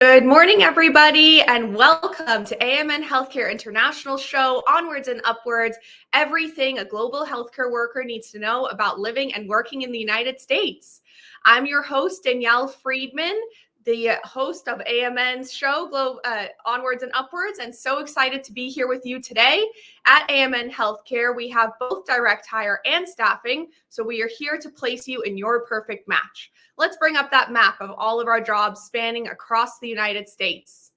Good morning, everybody, and welcome to AMN Healthcare International Show, Onwards and Upwards, everything a global healthcare worker needs to know about living and working in the United States. I'm your host, Danielle Friedman, the host of AMN's show, Onwards and Upwards, and so excited to be here with you today. At AMN Healthcare, we have both direct hire and staffing, so we are here to place you in your perfect match. Let's bring up that map of all of our jobs spanning across the United States.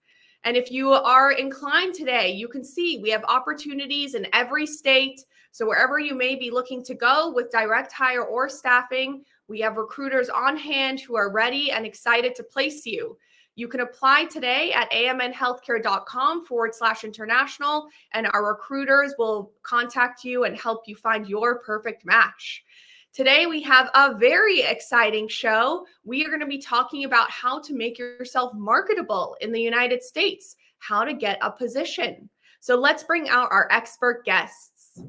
And if you are inclined today, you can see we have opportunities in every state. So wherever you may be looking to go with direct hire or staffing, we have recruiters on hand who are ready and excited to place you. You can apply today at amnhealthcare.com/international, and our recruiters will contact you and help you find your perfect match. Today, we have a very exciting show. We are going to be talking about how to make yourself marketable in the United States, how to get a position. So let's bring out our expert guests.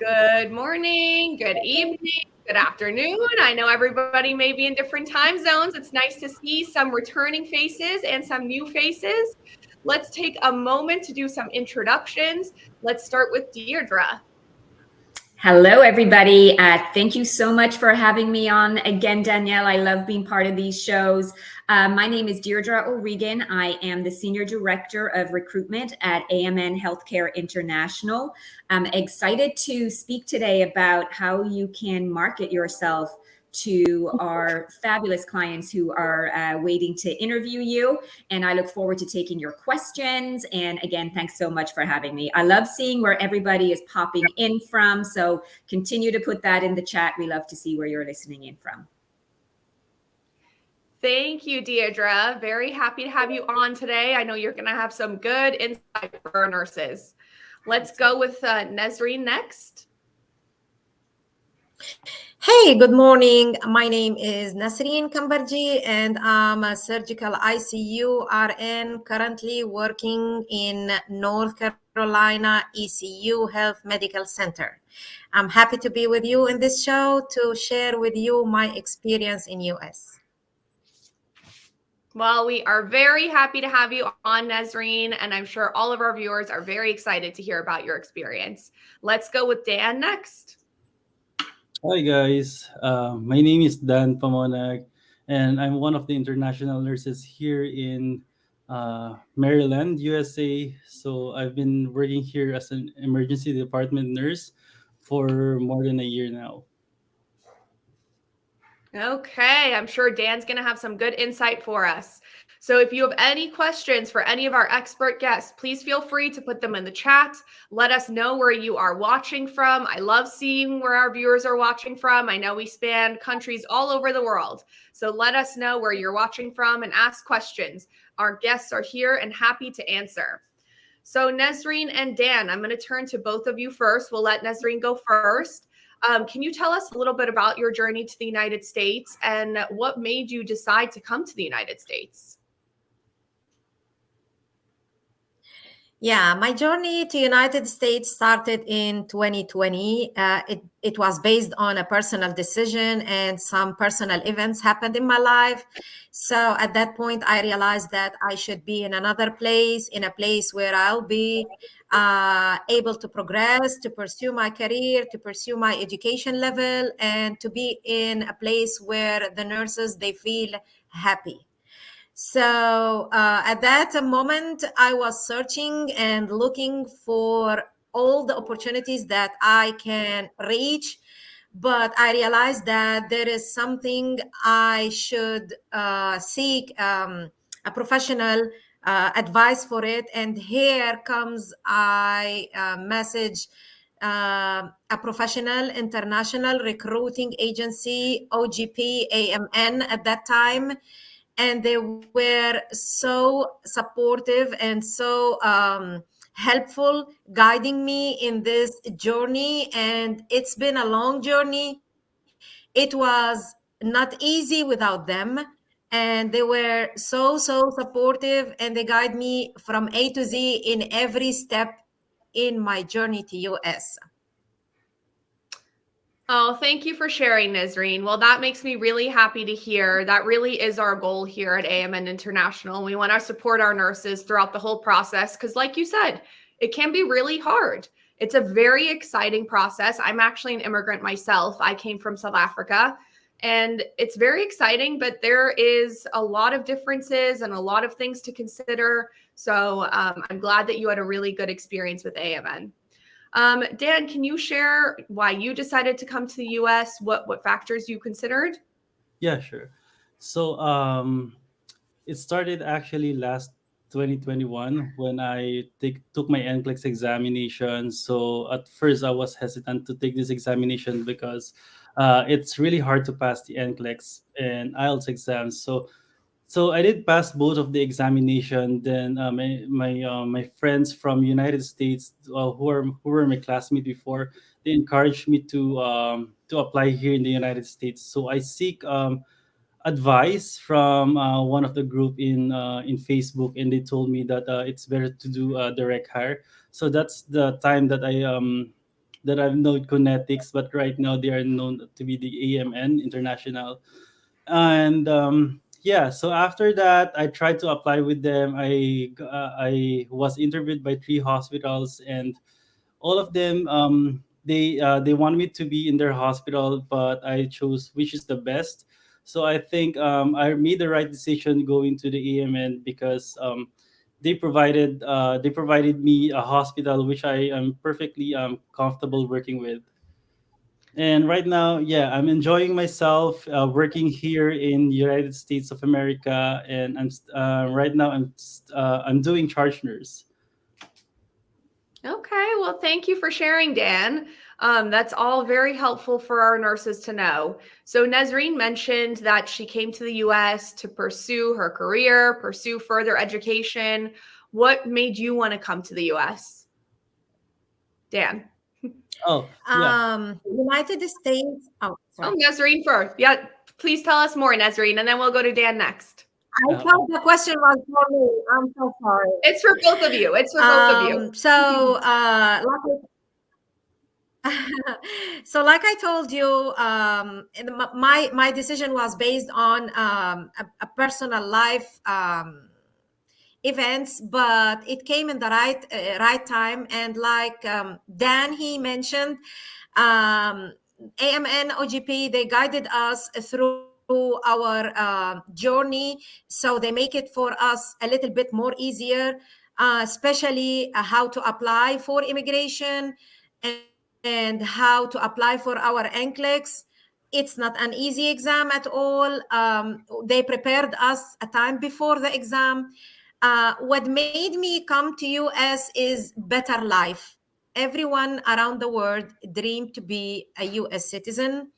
Good morning, good evening, good afternoon. I know everybody may be in different time zones. It's nice to see some returning faces and some new faces. Let's take a moment to do some introductions. Let's start with Deirdre. Hello, everybody. Thank you so much for having me on again, Danielle. I love being part of these shows. My name is Deirdre O'Regan. I am the Senior Director of Recruitment at AMN Healthcare International. I'm excited to speak today about how you can market yourself to our fabulous clients who are waiting to interview you. And I look forward to taking your questions. And again, thanks so much for having me. I love seeing where everybody is popping in from. So continue to put that in the chat. We love to see where you're listening in from. Thank you, Deirdre. Very happy to have you on today. I know you're going to have some good insight for our nurses. Let's go with Nesreen next. Hey, good morning. My name is Nasreen Kambarji, and I'm a surgical ICU RN currently working in North Carolina ECU Health Medical Center. I'm happy to be with you in this show to share with you my experience in US. Well, we are very happy to have you on, Nesreen, and I'm sure all of our viewers are very excited to hear about your experience. Let's go with Dan next. Hi guys, my name is Dan Pamonag, and I'm one of the international nurses here in Maryland, USA. So I've been working here as an emergency department nurse for more than a year now. Okay, I'm sure Dan's going to have some good insight for us. So if you have any questions for any of our expert guests, please feel free to put them in the chat. Let us know where you are watching from. I love seeing where our viewers are watching from. I know we span countries all over the world. So let us know where you're watching from and ask questions. Our guests are here and happy to answer. So Nesreen and Dan, I'm going to turn to both of you first. We'll let Nesreen go first. Can you tell us a little bit about your journey to the United States and what made you decide to come to the United States? Yeah, my journey to United States started in 2020. It was based on a personal decision, and some personal events happened in my life. So at that point, I realized that I should be in another place, in a place where I'll be able to progress, to pursue my career, to pursue my education level, and to be in a place where the nurses, they feel happy. So at that moment, I was searching and looking for all the opportunities that I can reach. But I realized that there is something I should seek a professional advice for it. And here comes I message a professional international recruiting agency, OGP AMN at that time. And they were so supportive and so helpful, guiding me in this journey. And it's been a long journey. It was not easy without them. And they were so supportive, and they guide me from A to Z in every step in my journey to US. Oh, thank you for sharing, Nazreen. Well, that makes me really happy to hear. That really is our goal here at AMN International. We want to support our nurses throughout the whole process because, like you said, it can be really hard. It's a very exciting process. I'm actually an immigrant myself. I came from South Africa, and it's very exciting, but there is a lot of differences and a lot of things to consider. So I'm glad that you had a really good experience with AMN. Dan, can you share why you decided to come to the US? What factors you considered? Yeah, sure. So it started actually last 2021 when I took my NCLEX examination. So at first I was hesitant to take this examination because it's really hard to pass the NCLEX and IELTS exams. So I did pass both of the examination. Then my friends from United States who were my classmates before, they encouraged me to apply here in the United States. So I seek advice from one of the group in Facebook, and they told me that it's better to do direct hire. So that's the time that I've known Connetics, but right now they are known to be the AMN International. And yeah, so after that I tried to apply with them. I was interviewed by three hospitals, and all of them they want me to be in their hospital, but I chose which is the best. So I think I made the right decision going to the AMN because they provided me a hospital which I am perfectly comfortable working with. And right now, yeah, I'm enjoying myself working here in United States of America, and right now I'm doing charge nurse. Okay, well, thank you for sharing, Dan. That's all very helpful for our nurses to know. So, Nazreen mentioned that she came to the US to pursue her career, pursue further education. What made you want to come to the US? Dan. Oh yeah. United States. Oh, Oh, sorry. Nazreen first. Yeah, please tell us more, Nazreen, and then we'll go to Dan next. I Uh, thought the question was for me. I'm so sorry. It's for both of you. It's for both of you. So, so like I told you, my decision was based on a personal life events, but it came in the right time. And like Dan, he mentioned, um, AMN OGP, they guided us through our journey, so they make it for us a little bit more easier, especially how to apply for immigration and how to apply for our NCLEX. It's not an easy exam at all. They prepared us a time before the exam. What made me come to US is better life. Everyone around the world dream to be a US citizen,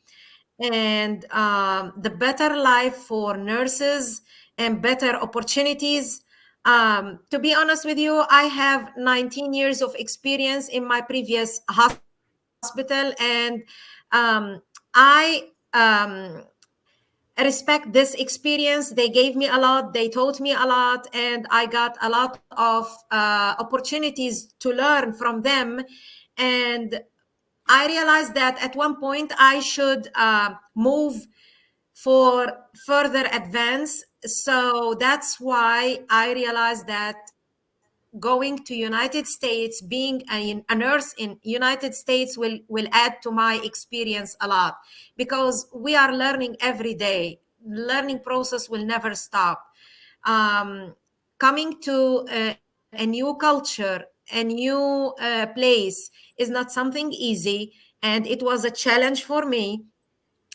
and the better life for nurses and better opportunities. To be honest with you, I have 19 years of experience in my previous hospital, and I respect this experience. They gave me a lot, they taught me a lot, and I got a lot of opportunities to learn from them. And I realized that at one point I should move for further advance. So that's why I realized that going to United States, being a nurse in United States will add to my experience a lot, because we are learning every day. Learning process will never stop. um, Coming to a new culture, a new place is not something easy, and it was a challenge for me.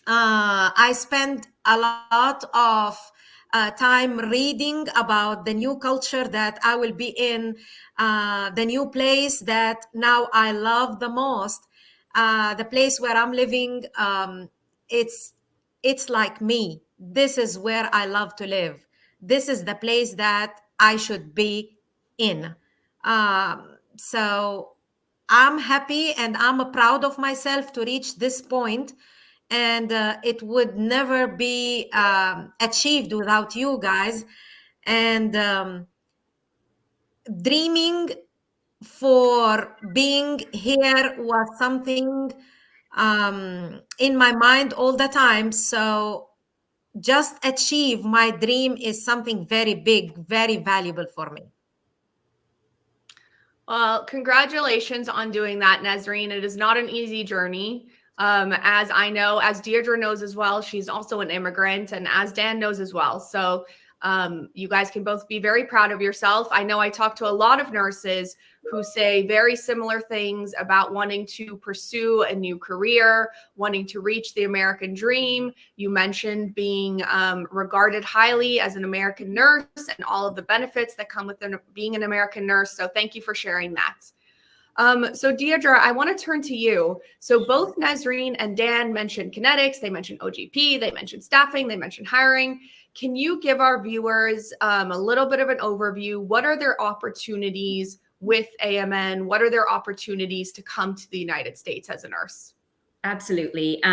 I spent a lot of time reading about the new culture that I will be in, the new place that now I love the most, the place where I'm living. It's it's like me. This is where I love to live. This is the place that I should be in. So I'm happy and I'm proud of myself to reach this point, and it would never be achieved without you guys. And dreaming for being here was something in my mind all the time. So just achieve my dream is something very big, very valuable for me. Well, congratulations on doing that, Nazreen. It is not an easy journey. As I know, as Deirdre knows as well, she's also an immigrant, and as Dan knows as well. So you guys can both be very proud of yourself. I know I talk to a lot of nurses who say very similar things about wanting to pursue a new career, wanting to reach the American dream. You mentioned being regarded highly as an American nurse and all of the benefits that come with being an American nurse. So thank you for sharing that. So Deirdre, I want to turn to you. So both Nazreen and Dan mentioned kinetics, they mentioned OGP, they mentioned staffing, they mentioned hiring. Can you give our viewers a little bit of an overview? What are their opportunities with AMN? What are their opportunities to come to the United States as a nurse? Absolutely.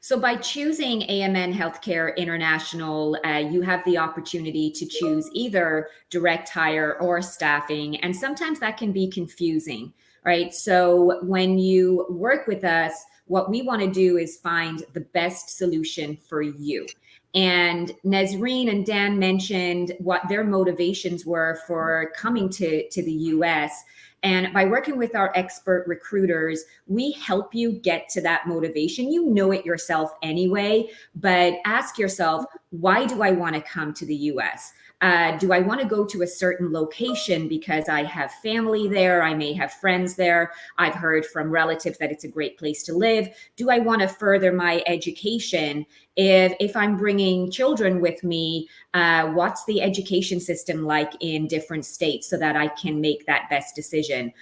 So by choosing AMN Healthcare International, you have the opportunity to choose either direct hire or staffing. And sometimes that can be confusing, right? So when you work with us, what we want to do is find the best solution for you. And Nazreen and Dan mentioned what their motivations were for coming to the US. And by working with our expert recruiters, we help you get to that motivation. You know it yourself anyway, but ask yourself, why do I want to come to the US? Do I want to go to a certain location because I have family there? I may have friends there. I've heard from relatives that it's a great place to live. Do I want to further my education? If I'm bringing children with me, what's the education system like in different states so that I can make that best decision?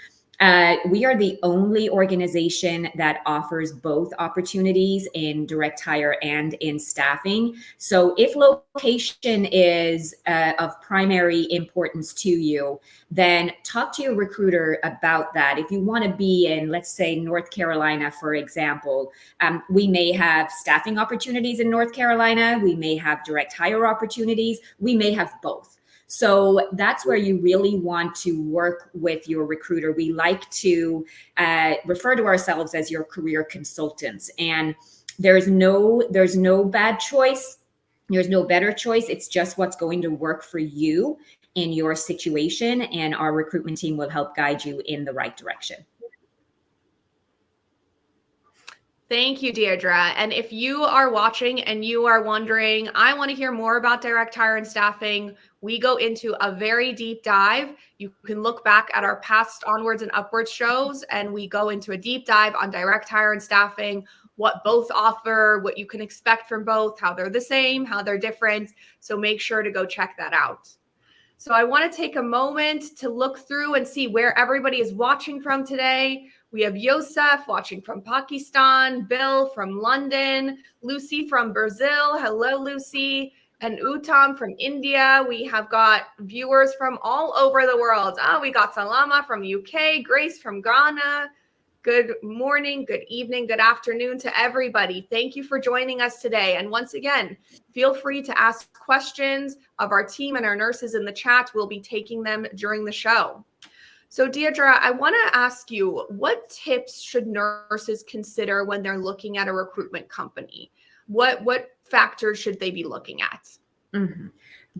We are the only organization that offers both opportunities in direct hire and in staffing. So if location is of primary importance to you, then talk to your recruiter about that. If you want to be in, let's say, North Carolina, for example, we may have staffing opportunities in North Carolina. We may have direct hire opportunities. We may have both. So that's where you really want to work with your recruiter. We like to refer to ourselves as your career consultants, and there's no bad choice. There's no better choice. It's just what's going to work for you in your situation, and our recruitment team will help guide you in the right direction. Thank you, Deirdre. And if you are watching and you are wondering, I want to hear more about direct hire and staffing, we go into a very deep dive. You can look back at our past Onwards and Upwards shows, and we go into a deep dive on direct hire and staffing, what both offer, what you can expect from both, how they're the same, how they're different. So make sure to go check that out. So I want to take a moment to look through and see where everybody is watching from today. We have Yosef watching from Pakistan, Bill from London, Lucy from Brazil. Hello, Lucy. And Uttam from India. We have got viewers from all over the world. We got Salama from UK, Grace from Ghana. Good morning, good evening, good afternoon to everybody. Thank you for joining us today. And once again, feel free to ask questions of our team and our nurses in the chat. We'll be taking them during the show. So Deirdre, I want to ask you, what tips should nurses consider when they're looking at a recruitment company? What factors should they be looking at? Mm-hmm.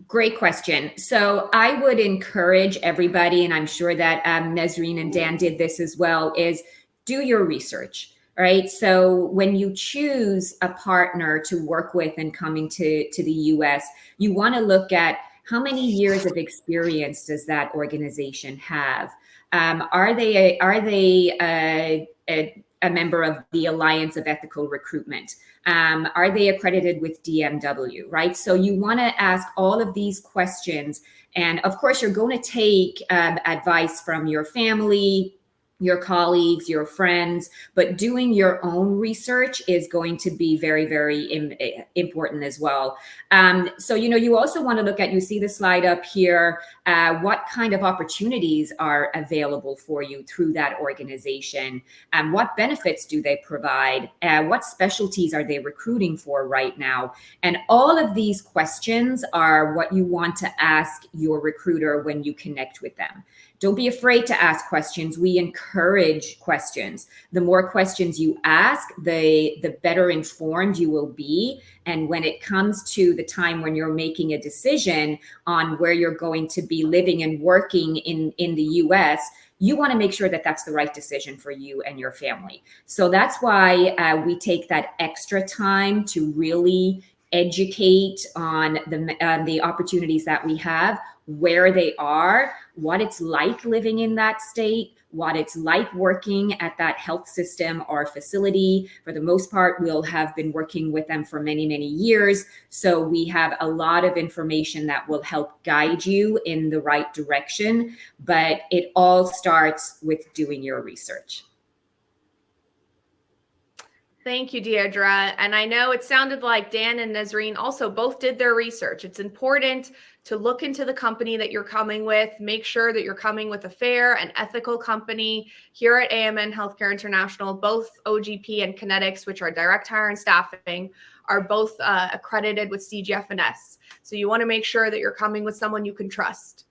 Great question. So I would encourage everybody, and I'm sure that Nazreen and Dan did this as well, is do your research. All right. So when you choose a partner to work with and coming to the US, you want to look at how many years of experience does that organization have? Are they a member of the Alliance of Ethical Recruitment? Are they accredited with DMW, right? So you want to ask all of these questions. And of course, you're going to take advice from your family, your colleagues, your friends, but doing your own research is going to be very, very important as well. So, you also want to look at, you see the slide up here, what kind of opportunities are available for you through that organization, and what benefits do they provide, what specialties are they recruiting for right now? And all of these questions are what you want to ask your recruiter when you connect with them. Don't be afraid to ask questions. We encourage questions. The more questions you ask, the better informed you will be. And when it comes to the time when you're making a decision on where you're going to be living and working in the US, you want to make sure that that's the right decision for you and your family. So that's why we take that extra time to really educate on the opportunities that we have, where they are, what it's like living in that state, what it's like working at that health system or facility. For the most part, we'll have been working with them for many, many years. So we have a lot of information that will help guide you in the right direction. But it all starts with doing your research. Thank you, Deirdre. And I know it sounded like Dan and Nazreen also both did their research. It's important to look into the company that you're coming with, make sure that you're coming with a fair and ethical company. Here at AMN Healthcare International, both OGP and Kinetics, which are direct hire and staffing, are both accredited with CGFNS. So you want to make sure that you're coming with someone you can trust.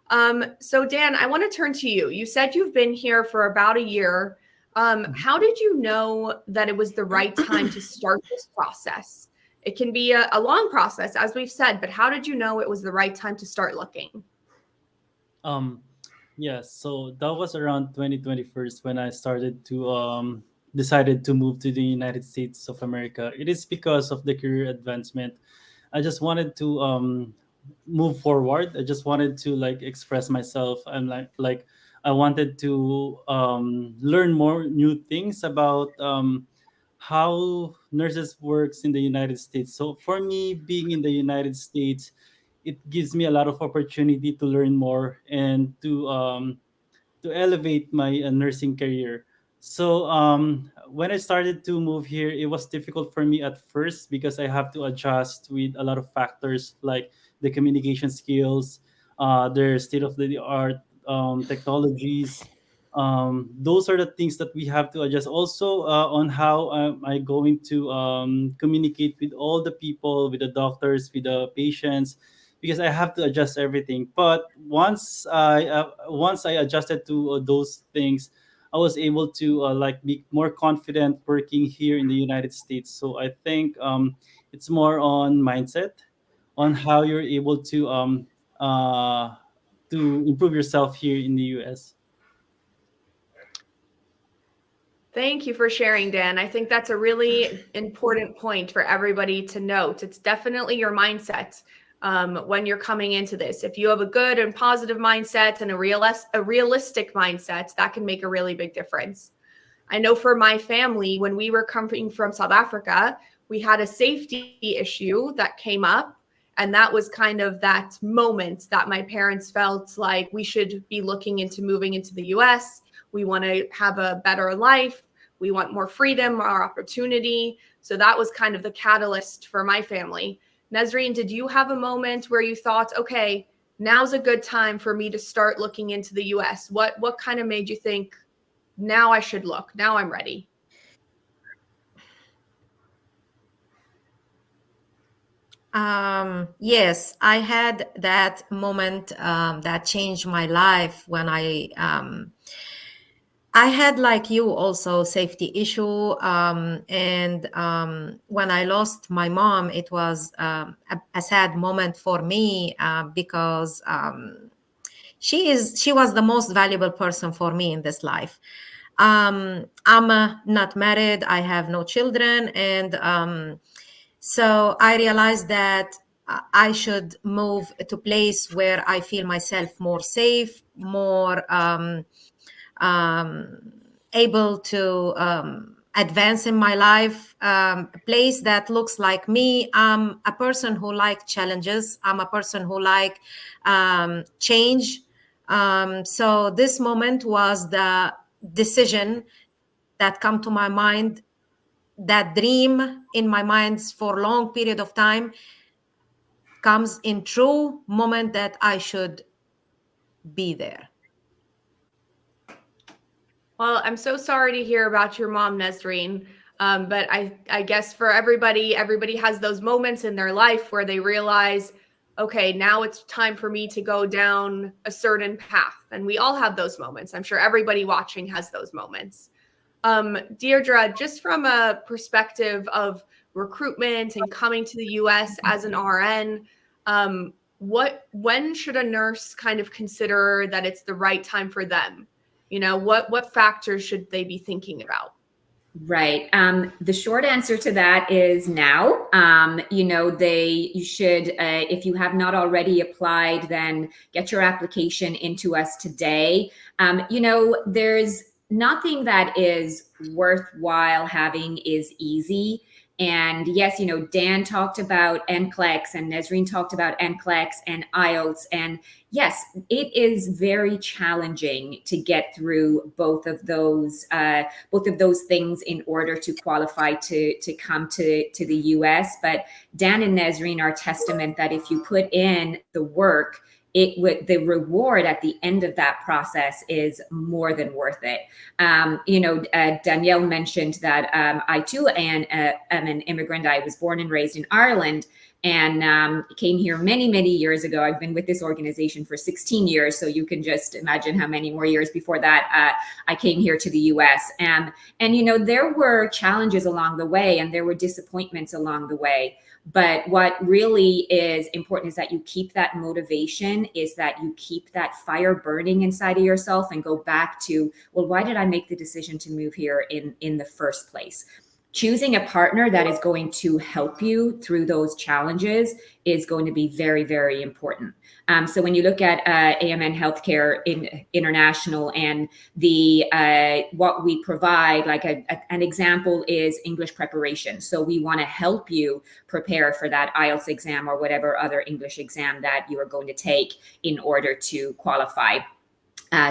So Dan, I want to turn to you. You said you've been here for about a year. How did you know that it was the right time to start this process? It can be a long process, as we've said, but how did you know it was the right time to start looking? Um, yes, so that was around 2021 when I started to decided to move to the United States of America. It is because of the career advancement. I just wanted to move forward. I just wanted to like express myself. I'm like I wanted to learn more new things about how nurses works in the United States. So for me, being in the United States, it gives me a lot of opportunity to learn more and to elevate my nursing career. So when I started to move here, it was difficult for me at first because I have to adjust with a lot of factors like the communication skills, their state of the art technologies. Those are the things that we have to adjust. Also, on how am I going to communicate with all the people, with the doctors, with the patients, because I have to adjust everything. But once I adjusted to those things, I was able to like be more confident working here in the United States. So I think it's more on mindset, on how you're able uh, to improve yourself here in the US. Thank you for sharing, Dan. I think that's a really important point for everybody to note. It's definitely your mindset when you're coming into this. If you have a good and positive mindset and a realistic mindset, that can make a really big difference. I know for my family, when we were coming from South Africa, we had a safety issue that came up. And that was kind of that moment that my parents felt like we should be looking into moving into the US. We want to have a better life. We want more freedom, more opportunity. So that was kind of the catalyst for my family. Nazreen, did you have a moment where you thought, okay, now's a good time for me to start looking into the US? What kind of made you think, now I should look, now I'm ready? Yes, I had that moment that changed my life when I had, like you, also safety issue, and when I lost my mom, it was a sad moment for me because she was the most valuable person for me in this life. I'm not married, I have no children, and so I realized that I should move to a place where I feel myself more safe, more um, able to advance in my life, a place that looks like me. I'm a person who like challenges. I'm a person who like change. So this moment was the decision that come to my mind, that dream in my mind for a long period of time comes in true moment that I should be there. Well, I'm so sorry to hear about your mom, Nesreen. But I guess for everybody has those moments in their life where they realize okay, now it's time for me to go down a certain path. And we all have those moments. I'm sure everybody watching has those moments. Deirdre, just from a perspective of recruitment and coming to the US as an RN, when should a nurse kind of consider that it's the right time for them? You know, what factors should they be thinking about? Right. The short answer to that is now. You should, if you have not already applied, then get your application into us today. There's nothing that is worthwhile having is easy. And yes, Dan talked about NCLEX and Nesreen talked about NCLEX and IELTS. And yes, it is very challenging to get through both of those things in order to qualify to come to the US. But Dan and Nesreen are testament that if you put in the work, the reward at the end of that process is more than worth it. Danielle mentioned that I too am an immigrant. I was born and raised in Ireland and came here many, many years ago. I've been with this organization for 16 years. So you can just imagine how many more years before that I came here to the US. And there were challenges along the way and there were disappointments along the way. But what really is important is that you keep that motivation, is that you keep that fire burning inside of yourself and go back to, well, why did I make the decision to move here in the first place? Choosing a partner that is going to help you through those challenges is going to be very, very important. So when you look at AMN Healthcare International and the what we provide, like an example is English preparation. So we want to help you prepare for that IELTS exam or whatever other English exam that you are going to take in order to qualify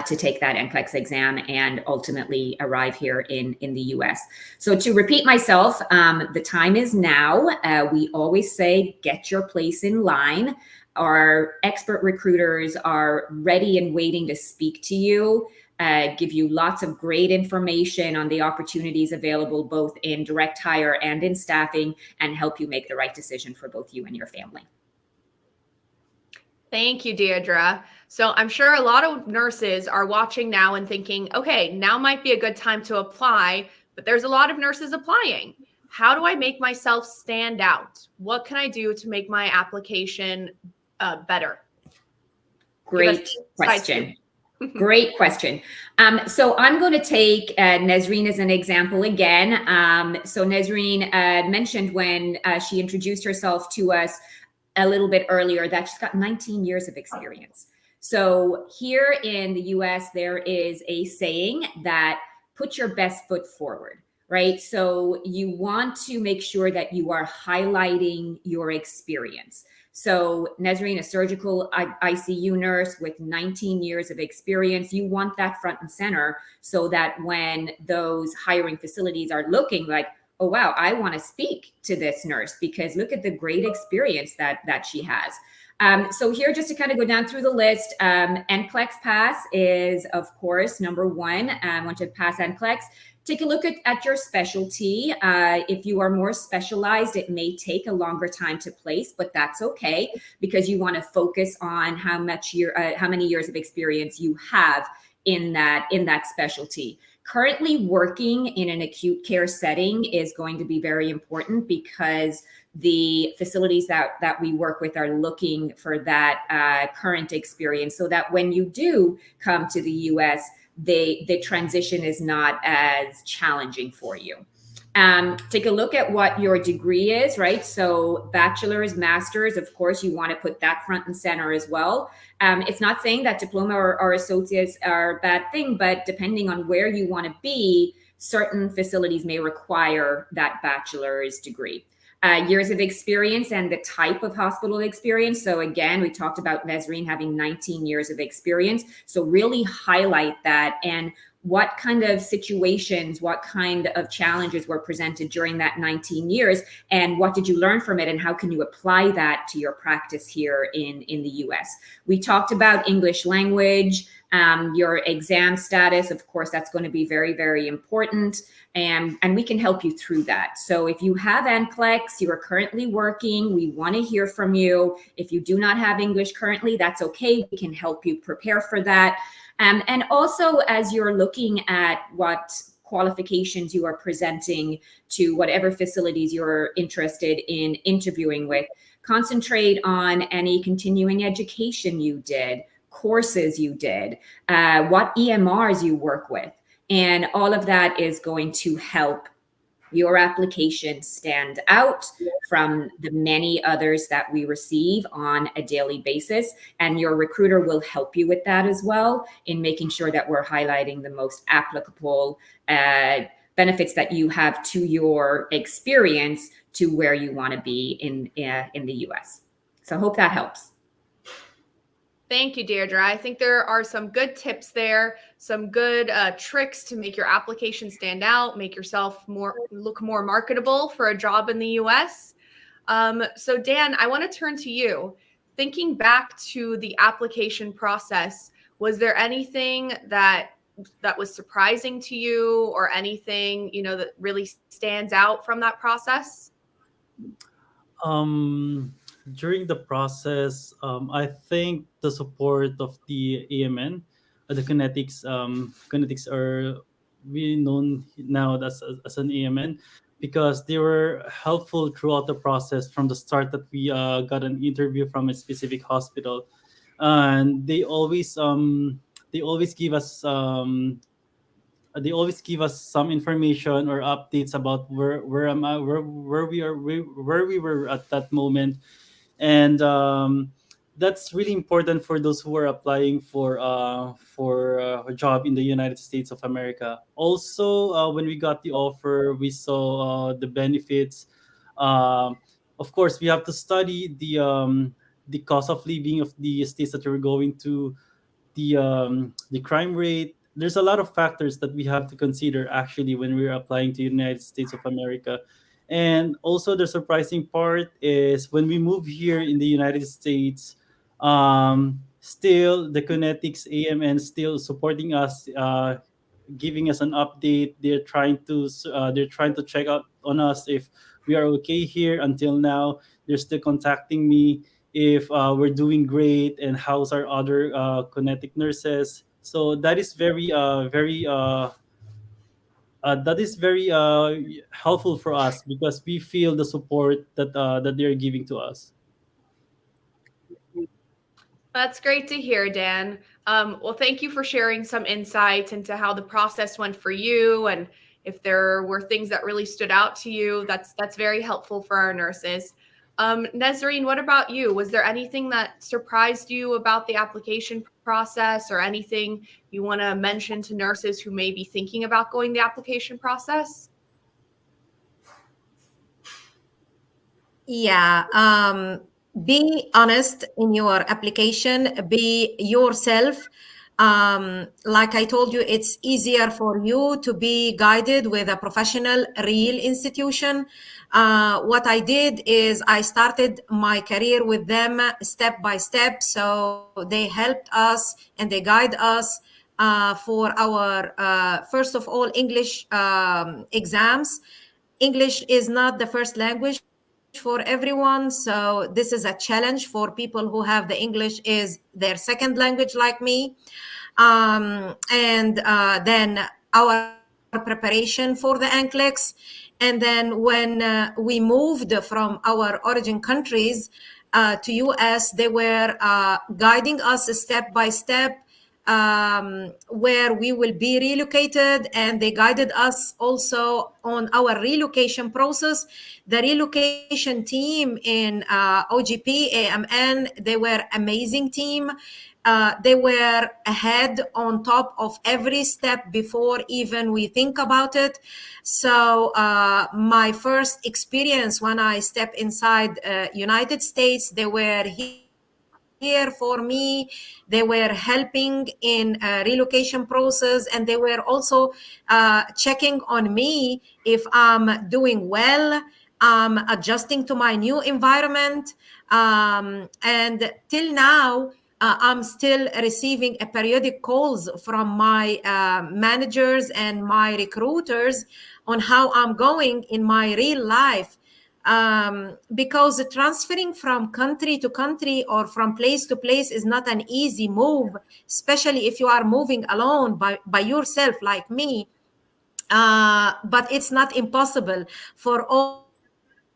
to take that NCLEX exam and ultimately arrive here in the US. So to repeat myself, the time is now. We always say, get your place in line. Our expert recruiters are ready and waiting to speak to you, give you lots of great information on the opportunities available both in direct hire and in staffing, and help you make the right decision for both you and your family. Thank you, Deirdre. So I'm sure a lot of nurses are watching now and thinking, okay, now might be a good time to apply, but there's a lot of nurses applying. How do I make myself stand out? What can I do to make my application better? Great question. Great question. So I'm going to take Nesreen as an example again. So Nesreen mentioned when she introduced herself to us a little bit earlier that she's got 19 years of experience. So here in the US, there is a saying that put your best foot forward, right? So you want to make sure that you are highlighting your experience. So Nesreen, a surgical ICU nurse with 19 years of experience, you want that front and center so that when those hiring facilities are looking like, oh, wow, I want to speak to this nurse because look at the great experience that she has. So here, just to kind of go down through the list, NCLEX pass is, of course, number one. Want to pass NCLEX. Take a look at your specialty. If you are more specialized, it may take a longer time to place, but that's okay because you want to focus on how many years of experience you have in that specialty. Currently working in an acute care setting is going to be very important because the facilities that we work with are looking for that current experience so that when you do come to the US, the transition is not as challenging for you. Take a look at what your degree is, right? So bachelor's, master's, of course, you want to put that front and center as well. It's not saying that diploma or associates are a bad thing, but depending on where you want to be, certain facilities may require that bachelor's degree. Years of experience and the type of hospital experience. So again, we talked about Nesreen having 19 years of experience. So really highlight that and what kind of situations, what kind of challenges were presented during that 19 years, and what did you learn from it, and how can you apply that to your practice here in the US? We talked about English language. Your exam status, of course, that's going to be very, very important. And we can help you through that. So if you have NCLEX, you are currently working, we want to hear from you. If you do not have English currently, that's okay. We can help you prepare for that. And also, as you're looking at what qualifications you are presenting to whatever facilities you're interested in interviewing with, concentrate on any continuing education you did, courses you did, what EMRs you work with. And all of that is going to help your application stand out from the many others that we receive on a daily basis. And your recruiter will help you with that as well, in making sure that we're highlighting the most applicable benefits that you have to your experience to where you want to be in the US. So I hope that helps. Thank you, Deirdre. I think there are some good tips there, some good tricks to make your application stand out, make yourself look more marketable for a job in the US. So Dan, I want to turn to you. Thinking back to the application process, was there anything that was surprising to you, or anything, that really stands out from that process? During the process, I think the support of the AMN, the kinetics are really known now as an AMN, because they were helpful throughout the process from the start that we got an interview from a specific hospital, and they always give us some information or updates about where am I where we were at that moment. And that's really important for those who are applying for a job in the United States of America. Also, when we got the offer, we saw the benefits. um, of course, we have to study the cost of living of the states that you're going to, the crime rate. There's a lot of factors that we have to consider actually when we're applying to United States of America. And also the surprising part is when we move here in the United States, still the Kinetics AMN still supporting us, giving us an update. They're trying to check out on us if we are okay here. Until now, they're still contacting me if we're doing great and how's our other kinetic nurses. So that is very helpful for us because we feel the support that they're giving to us. That's great to hear, Dan. Well, thank you for sharing some insights into how the process went for you, and if there were things that really stood out to you. That's very helpful for our nurses. Nezreen, what about you? Was there anything that surprised you about the application process, or anything you want to mention to nurses who may be thinking about going the application process? Yeah. Be honest in your application, be yourself. Like I told you, it's easier for you to be guided with a professional, real institution. What I did is I started my career with them step by step. So they helped us and they guide us for our, first of all, English exams. English is not the first language for everyone. So this is a challenge for people who have the English is their second language, like me. And then our preparation for the NCLEX. And then when we moved from our origin countries to US, they were guiding us step by step where we will be relocated, and they guided us also on our relocation process. The relocation team in OGP AMN, they were amazing team. They were ahead on top of every step before even we think about it. So my first experience when I stepped inside United States, they were here for me. They were helping in relocation process, and they were also checking on me if I'm doing well, adjusting to my new environment. And till now, I'm still receiving a periodic calls from my managers and my recruiters on how I'm going in my real life. Because transferring from country to country or from place to place is not an easy move, especially if you are moving alone by yourself like me. But it's not impossible for all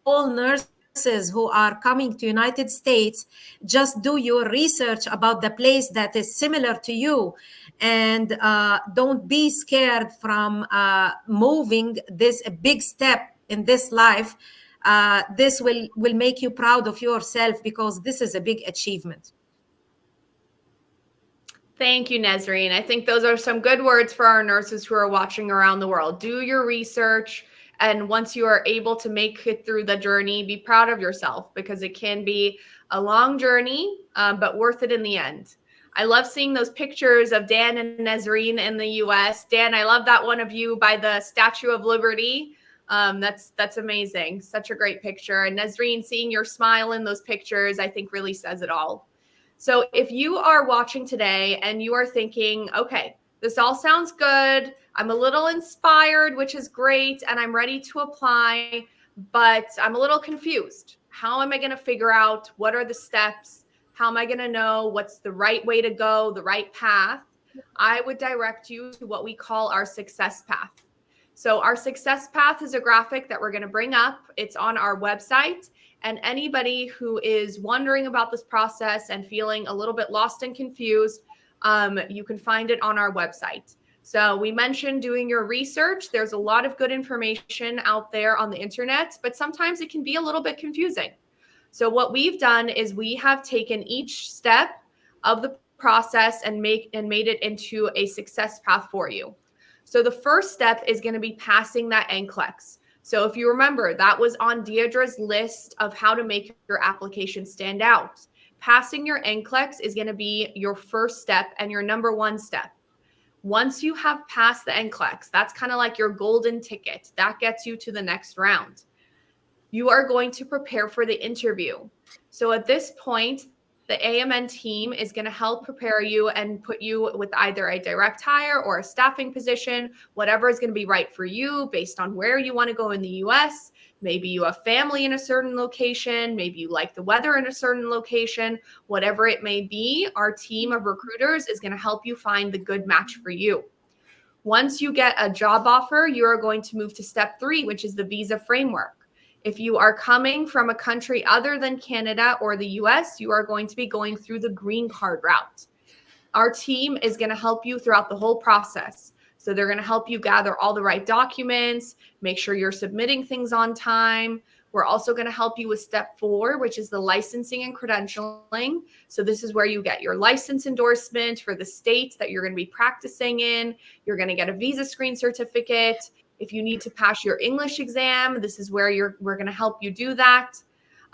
nurses who are coming to United States. Just do your research about the place that is similar to you, and don't be scared from moving this big step in this life. This will make you proud of yourself because this is a big achievement. Thank you, Nezreen. I think those are some good words for our nurses who are watching around the world. Do your research. And once you are able to make it through the journey, be proud of yourself because it can be a long journey, but worth it in the end. I love seeing those pictures of Dan and Nezreen in the US. Dan, I love that one of you by the Statue of Liberty. That's amazing. Such a great picture. And Nezreen, seeing your smile in those pictures, I think really says it all. So if you are watching today and you are thinking, okay, this all sounds good, I'm a little inspired, which is great, and I'm ready to apply, but I'm a little confused. How am I going to figure out what are the steps? How am I going to know what's the right way to go, the right path? I would direct you to what we call our success path. So our success path is a graphic that we're going to bring up. It's on our website. And anybody who is wondering about this process and feeling a little bit lost and confused, you can find it on our website. So we mentioned doing your research. There's a lot of good information out there on the internet, but sometimes it can be a little bit confusing. So what we've done is we have taken each step of the process and made it into a success path for you. So the first step is going to be passing that NCLEX. So if you remember, that was on Deidre's list of how to make your application stand out. Passing your NCLEX is going to be your first step and your number one step. Once you have passed the NCLEX, that's kind of like your golden ticket. That gets you to the next round. You are going to prepare for the interview. So at this point, the AMN team is going to help prepare you and put you with either a direct hire or a staffing position, whatever is going to be right for you based on where you want to go in the US. Maybe you have family in a certain location. Maybe you like the weather in a certain location. Whatever it may be, our team of recruiters is going to help you find the good match for you. Once you get a job offer, you are going to move to step 3, which is the visa framework. If you are coming from a country other than Canada or the US, you are going to be going through the green card route. Our team is going to help you throughout the whole process. So they're going to help you gather all the right documents, make sure you're submitting things on time. We're also going to help you with step 4, which is the licensing and credentialing. So this is where you get your license endorsement for the state that you're going to be practicing in. You're going to get a visa screen certificate. If you need to pass your English exam, this is where we're going to help you do that.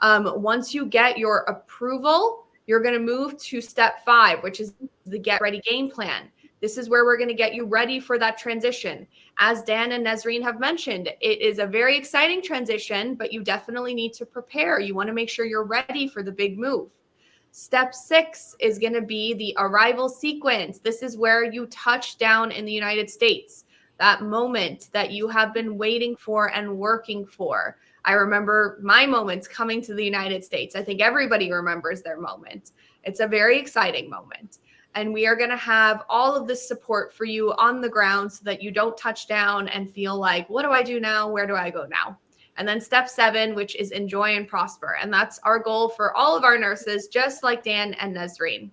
Once you get your approval, you're going to move to step 5, which is the get ready game plan. This is where we're going to get you ready for that transition. As Dan and Nezreen have mentioned, it is a very exciting transition, but you definitely need to prepare. You want to make sure you're ready for the big move. Step 6 is going to be the arrival sequence. This is where you touch down in the United States. That moment that you have been waiting for and working for. I remember my moments coming to the United States. I think everybody remembers their moment. It's a very exciting moment. And we are going to have all of this support for you on the ground so that you don't touch down and feel like, what do I do now? Where do I go now? And then step 7, which is enjoy and prosper. And that's our goal for all of our nurses, just like Dan and Nezreen.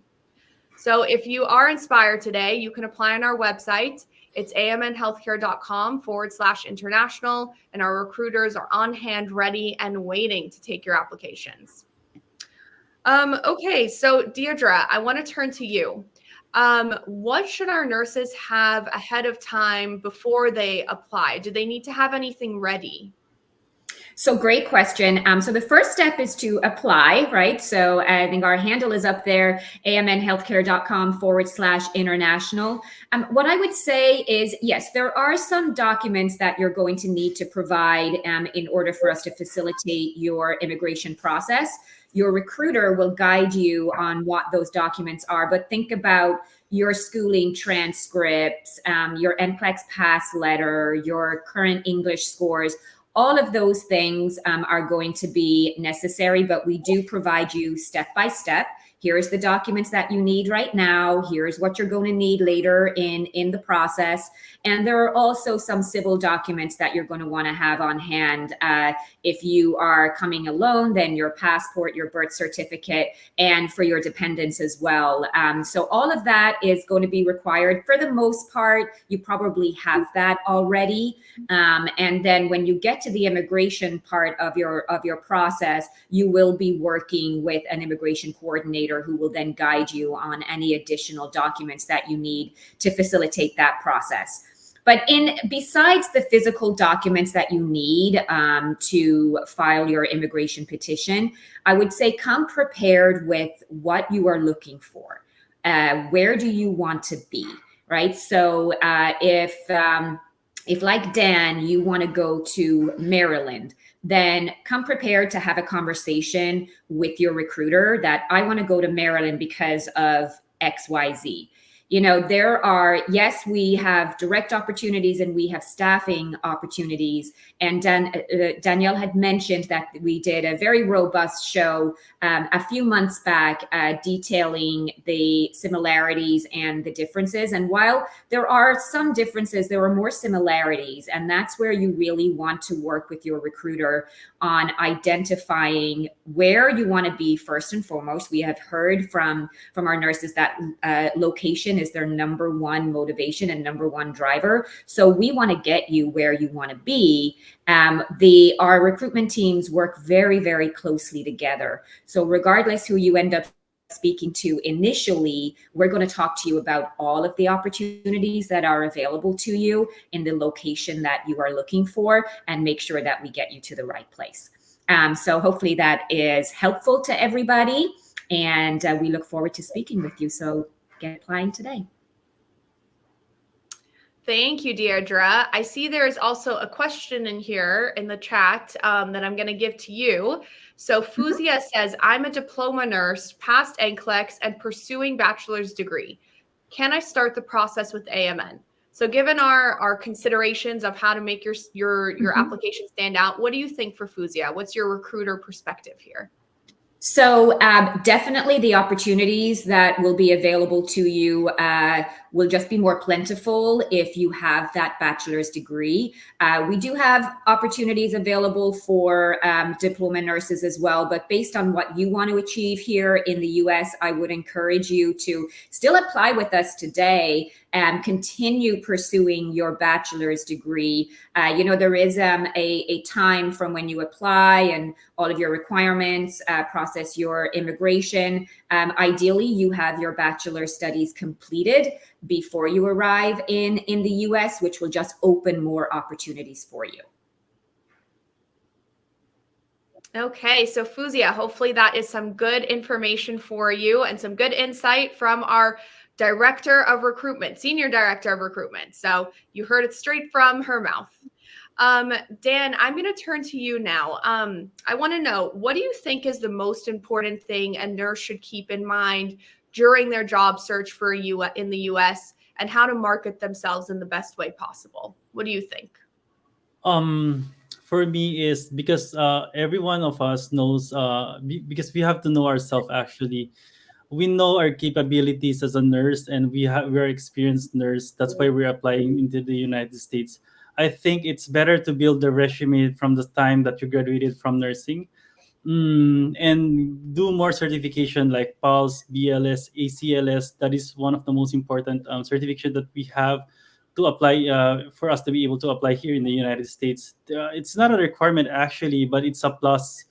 So if you are inspired today, you can apply on our website. It's amnhealthcare.com/international, and our recruiters are on hand, ready, and waiting to take your applications. Okay, so Deirdre, I want to turn to you. What should our nurses have ahead of time before they apply? Do they need to have anything ready? So great question. So the first step is to apply, right? So I think our handle is up there, amnhealthcare.com/international. What I would say is, yes, there are some documents that you're going to need to provide in order for us to facilitate your immigration process. your recruiter will guide you on what those documents are. But think about your schooling transcripts, your NCLEX pass letter, your current English scores. All of those things are going to be necessary, but we do provide you step by step. Here's the documents that you need right now. Here's what you're going to need later in the process. And there are also some civil documents that you're going to want to have on hand. If you are coming alone, then your passport, your birth certificate, and for your dependents as well. So all of that is going to be required. For the most part, you probably have that already. And then when you get to the immigration part of your process, you will be working with an immigration coordinator who will then guide you on any additional documents that you need to facilitate that process. But besides the physical documents that you need to file your immigration petition, I would say come prepared with what you are looking for. Where do you want to be, right? So if like Dan, you want to go to Maryland, then come prepared to have a conversation with your recruiter that I want to go to Maryland because of XYZ. Yes, we have direct opportunities and we have staffing opportunities. And Danielle had mentioned that we did a very robust show a few months back detailing the similarities and the differences. And while there are some differences, there are more similarities. And that's where you really want to work with your recruiter on identifying where you want to be first and foremost. We have heard from our nurses that location is their number one motivation and number one driver. So we want to get you where you want to be. Our recruitment teams work very, very closely together. So regardless who you end up speaking to initially, we're going to talk to you about all of the opportunities that are available to you in the location that you are looking for and make sure that we get you to the right place. So hopefully that is helpful to everybody, and we look forward to speaking with you. So get applying today. Thank you, Deirdre. I see there is also a question in here in the chat that I'm going to give to you. So Fuzia says, I'm a diploma nurse, past NCLEX, and pursuing bachelor's degree. Can I start the process with AMN? So given our considerations of how to make your application stand out, what do you think for Fuzia? What's your recruiter perspective here? So definitely the opportunities that will be available to you will just be more plentiful if you have that bachelor's degree. We do have opportunities available for diploma nurses as well, but based on what you want to achieve here in the US, I would encourage you to still apply with us today and continue pursuing your bachelor's degree. There is a time from when you apply and all of your requirements, process your immigration. Ideally, you have your bachelor's studies completed before you arrive in the US, which will just open more opportunities for you. Okay, so Fuzia, hopefully that is some good information for you and some good insight from our director of recruitment, senior director of recruitment. So you heard it straight from her mouth. Dan, I'm going to turn to you now. I want to know, what do you think is the most important thing a nurse should keep in mind during their job search for you in the US, and how to market themselves in the best way possible? What do you think? For me is because every one of us knows because we have to know ourselves actually. We know our capabilities as a nurse, and we're experienced nurse. That's why we're applying into the United States. I think it's better to build the resume from the time that you graduated from nursing, and do more certification like PALS, BLS, ACLS. That is one of the most important certification that we have to apply for us to be able to apply here in the United States. It's not a requirement actually, but it's a plus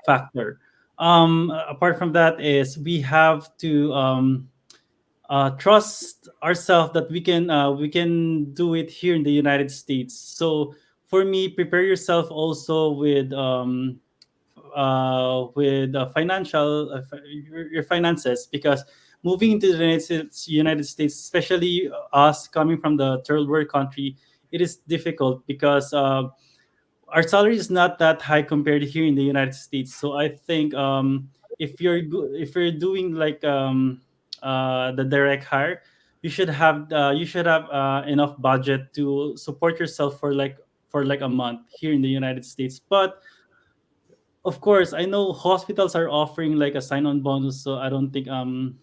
factor. Apart from that, is we have to trust ourselves that we can do it here in the United States. So for me, prepare yourself also with financial your finances, because moving into the United States, especially us coming from the third world country, it is difficult because our salary is not that high compared to here in the United States. So I think if you're doing like the direct hire, you should have enough budget to support yourself for like a month here in the United States. But of course, I know hospitals are offering like a sign-on bonus, so I don't think that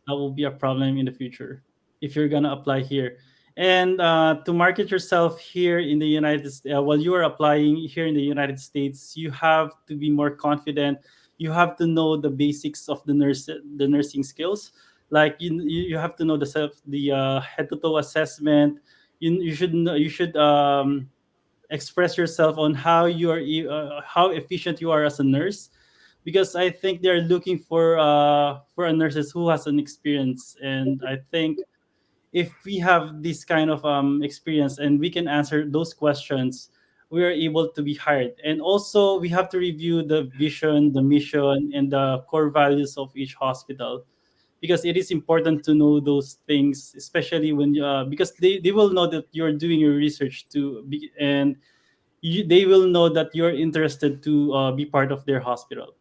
will be a problem in the future if you're gonna apply here. And to market yourself here in the United States, while you are applying here in the United States, you have to be more confident. You have to know the basics of the nursing skills. Like you have to know the head to toe assessment. You should express yourself on how how efficient you are as a nurse, because I think they're looking for a nurses who has an experience. And I think if we have this kind of experience and we can answer those questions, we are able to be hired. And also we have to review the vision, the mission, and the core values of each hospital, because it is important to know those things, especially when because they will know that you're doing your research and they will know that you're interested to be part of their hospital.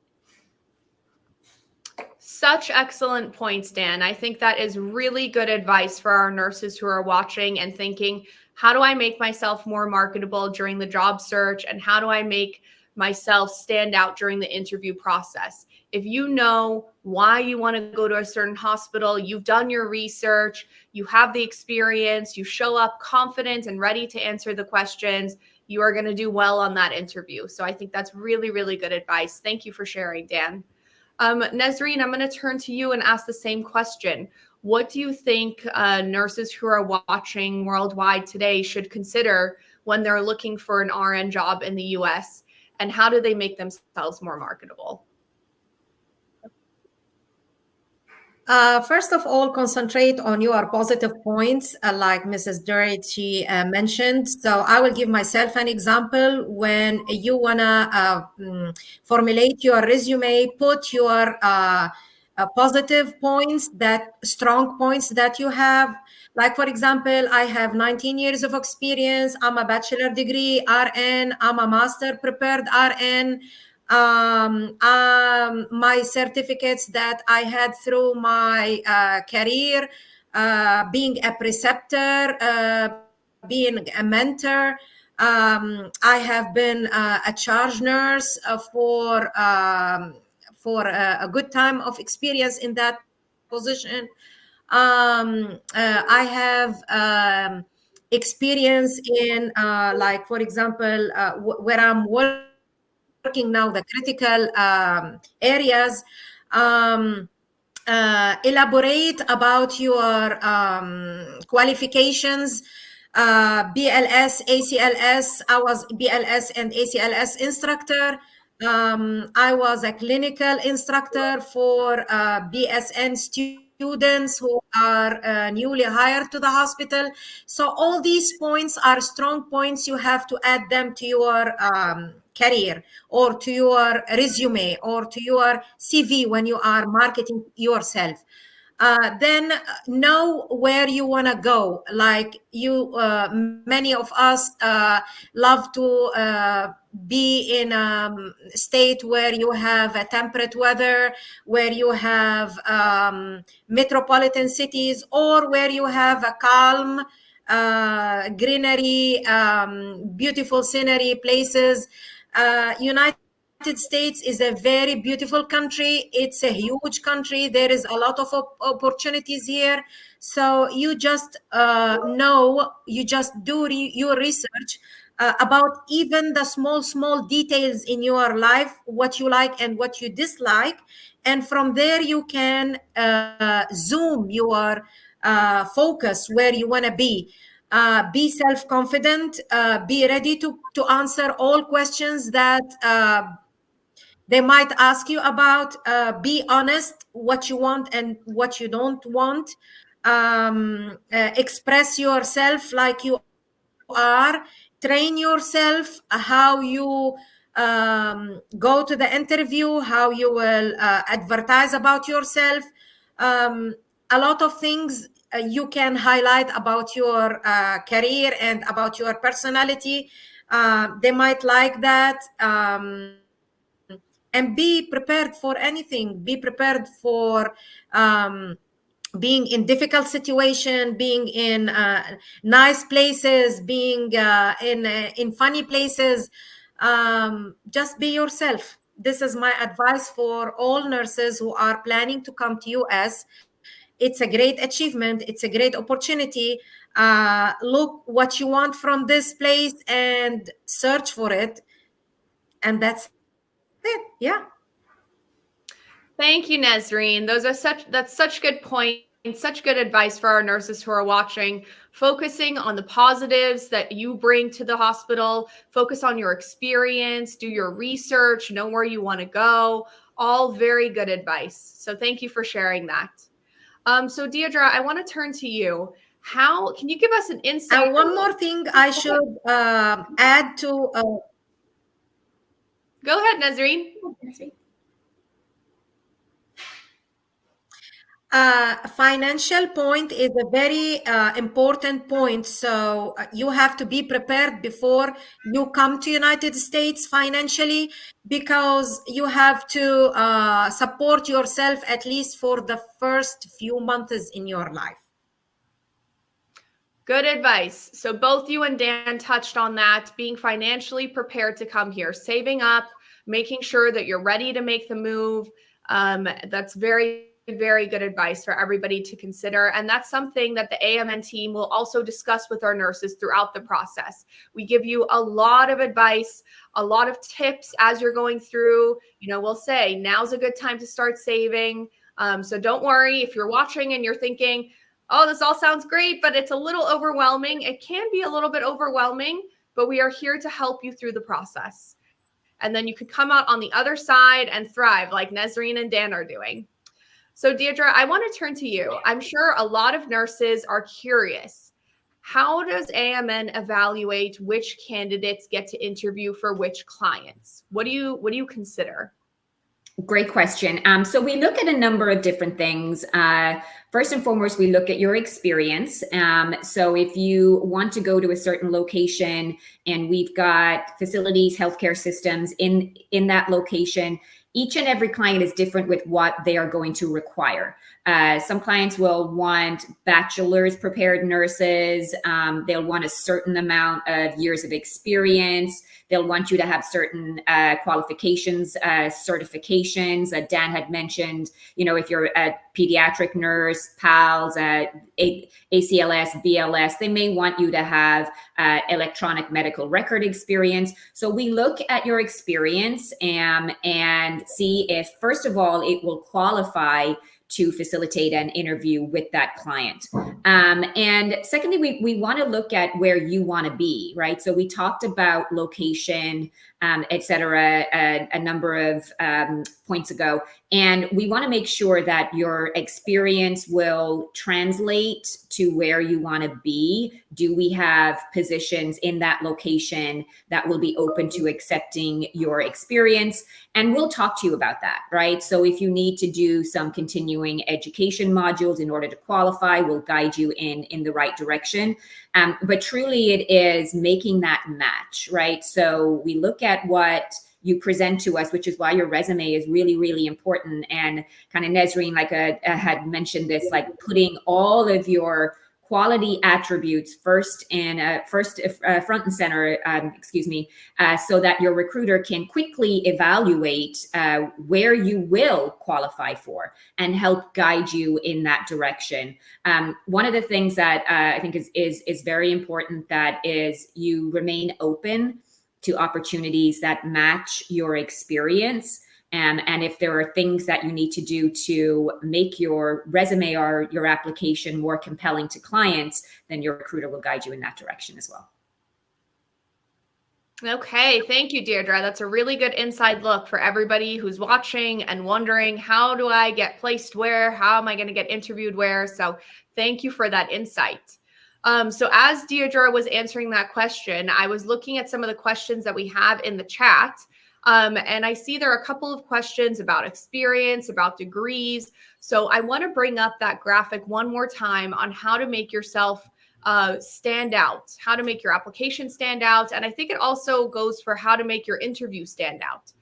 Such excellent points, Dan. I think that is really good advice for our nurses who are watching and thinking, how do I make myself more marketable during the job search? And how do I make myself stand out during the interview process? If you know why you want to go to a certain hospital, you've done your research, you have the experience, you show up confident and ready to answer the questions, you are going to do well on that interview. So I think that's really, really good advice. Thank you for sharing, Dan. Nesreen, I'm going to turn to you and ask the same question. What do you think nurses who are watching worldwide today should consider when they're looking for an RN job in the US? And how do they make themselves more marketable? First of all, concentrate on your positive points, like Mrs. Durrett, she mentioned. So I will give myself an example. When you want to formulate your resume, put your positive points, that strong points that you have. Like, for example, I have 19 years of experience. I'm a bachelor degree RN. I'm a master prepared RN. My certificates that I had through my career, being a preceptor, being a mentor. I have been a charge nurse for a good time of experience in that position. I have experience in, like, for example, where I'm working now, the critical areas. Elaborate about your qualifications. BLS, ACLS. I was BLS and ACLS instructor. I was a clinical instructor for BSN students who are newly hired to the hospital. So all these points are strong points. You have to add them to your career, or to your resume, or to your CV when you are marketing yourself. Then know where you want to go. Like many of us love to be in a state where you have a temperate weather, where you have metropolitan cities, or where you have a calm greenery, beautiful scenery places. United States is a very beautiful country. It's a huge country. There is a lot of opportunities here. So you just you just do your research about even the small details in your life, what you like and what you dislike. And from there, you can zoom your focus where you want to be. Be self-confident, be ready to answer all questions that they might ask you about. Be honest what you want and what you don't want. Express yourself like you are. Train yourself how you go to the interview, how you will advertise about yourself. A lot of things you can highlight about your career and about your personality. They might like that. And and be prepared for anything. Be prepared for being in difficult situation, being in nice places, being in funny places. Just be yourself. This is my advice for all nurses who are planning to come to US. It's a great achievement. It's a great opportunity. Look what you want from this place and search for it. And that's it. Yeah. Thank you, Nazreen. That's such good points, such good advice for our nurses who are watching. Focusing on the positives that you bring to the hospital, focus on your experience, do your research, know where you want to go. All very good advice. So thank you for sharing that. So Deirdre, I want to turn to you. How can you give us an insight? One more thing I should add to. Go ahead, Nazreen. Financial point is a very important point. So you have to be prepared before you come to United States financially, because you have to support yourself at least for the first few months in your life. Good advice. So both you and Dan touched on that, being financially prepared to come here, saving up, making sure that you're ready to make the move. That's very, very good advice for everybody to consider. And that's something that the AMN team will also discuss with our nurses throughout the process. We give you a lot of advice, a lot of tips as you're going through. We'll say now's a good time to start saving. So don't worry if you're watching and you're thinking, oh, this all sounds great, but it's a little overwhelming. It can be a little bit overwhelming, but we are here to help you through the process. And then you could come out on the other side and thrive like Nazreen and Dan are doing. So Deirdre, I want to turn to you. I'm sure a lot of nurses are curious. How does AMN evaluate which candidates get to interview for which clients? What do you consider? Great question. So we look at a number of different things. First and foremost, we look at your experience. So if you want to go to a certain location and we've got facilities, healthcare systems in that location, each and every client is different with what they are going to require. Some clients will want bachelor's prepared nurses. They'll want a certain amount of years of experience. They'll want you to have certain qualifications, certifications. Dan had mentioned, if you're a pediatric nurse, PALS, ACLS, BLS, they may want you to have electronic medical record experience. So we look at your experience and see if, first of all, it will qualify to facilitate an interview with that client. And secondly, we want to look at where you want to be, right? So we talked about location, et cetera, a number of points ago. And we want to make sure that your experience will translate to where you want to be. Do we have positions in that location that will be open to accepting your experience? And we'll talk to you about that, right? So if you need to do some continuing education modules in order to qualify, we'll guide you in the right direction. But truly it is making that match, right? So we look at what you present to us, which is why your resume is really, really important. And kind of Nazreen, like had mentioned this, like putting all of your quality attributes front and center, so that your recruiter can quickly evaluate where you will qualify for and help guide you in that direction. One of the things that I think is very important, that is you remain open to opportunities that match your experience. And if there are things that you need to do to make your resume or your application more compelling to clients, then your recruiter will guide you in that direction as well. Okay, thank you, Deirdre. That's a really good inside look for everybody who's watching and wondering, how do I get placed where? How am I going to get interviewed where? So thank you for that insight. So as Deirdre was answering that question, I was looking at some of the questions that we have in the chat. And I see there are a couple of questions about experience, about degrees. So I want to bring up that graphic one more time on how to make yourself stand out, how to make your application stand out. And I think it also goes for how to make your interview stand out.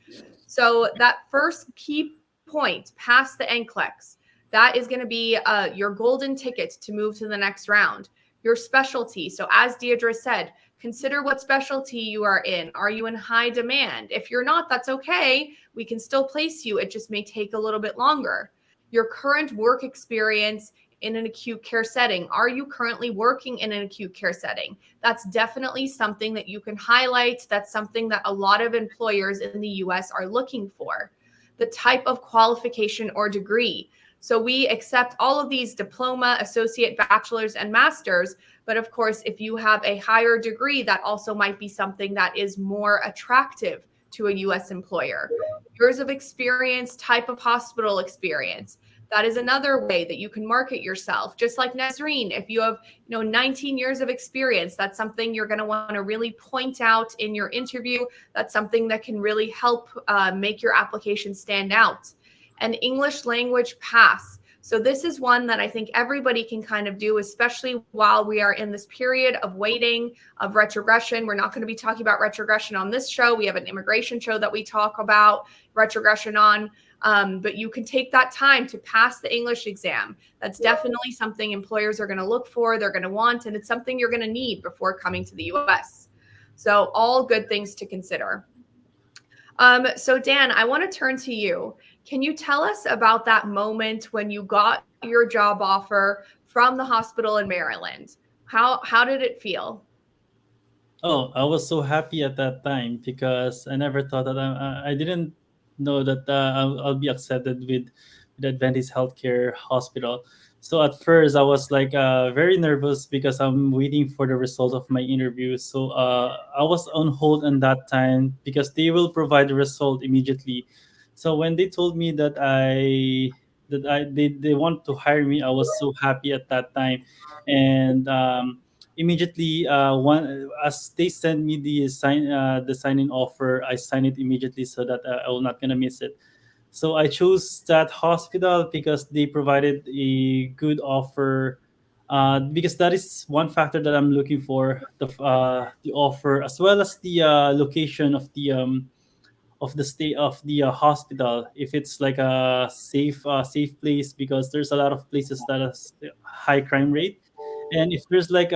So that first key point past the NCLEX, that is going to be your golden ticket to move to the next round. Your specialty. So as Deirdre said, consider what specialty you are in. Are you in high demand? If you're not, that's okay. We can still place you. It just may take a little bit longer. Your current work experience in an acute care setting. Are you currently working in an acute care setting? That's definitely something that you can highlight. That's something that a lot of employers in the US are looking for. The type of qualification or degree. So we accept all of these diploma, associate, bachelor's, and master's. But of course, if you have a higher degree, that also might be something that is more attractive to a US employer. Years of experience, type of hospital experience. That is another way that you can market yourself. Just like Nazreen, if you have 19 years of experience, that's something you're going to want to really point out in your interview. That's something that can really help make your application stand out. An English language pass. So this is one that I think everybody can kind of do, especially while we are in this period of waiting, of retrogression. We're not going to be talking about retrogression on this show. We have an immigration show that we talk about retrogression on. But you can take that time to pass the English exam. That's definitely something employers are going to look for, they're going to want, and it's something you're going to need before coming to the US. So all good things to consider. So Dan, I want to turn to you. Can you tell us about that moment when you got your job offer from the hospital in Maryland? How did it feel? Oh, I was so happy at that time because I never thought that I didn't know that I'll be accepted with Adventist Healthcare Hospital. So at first I was like very nervous because I'm waiting for the result of my interview. So I was on hold in that time because they will provide the result immediately. So when they told me they want to hire me, I was so happy at that time, and immediately one as they send me the sign-in offer, I sign it immediately so that I will not gonna miss it. So I chose that hospital because they provided a good offer, because that is one factor that I'm looking for, the offer as well as the location of the state of the hospital, if it's like a safe place, because there's a lot of places that has high crime rate, and if there's like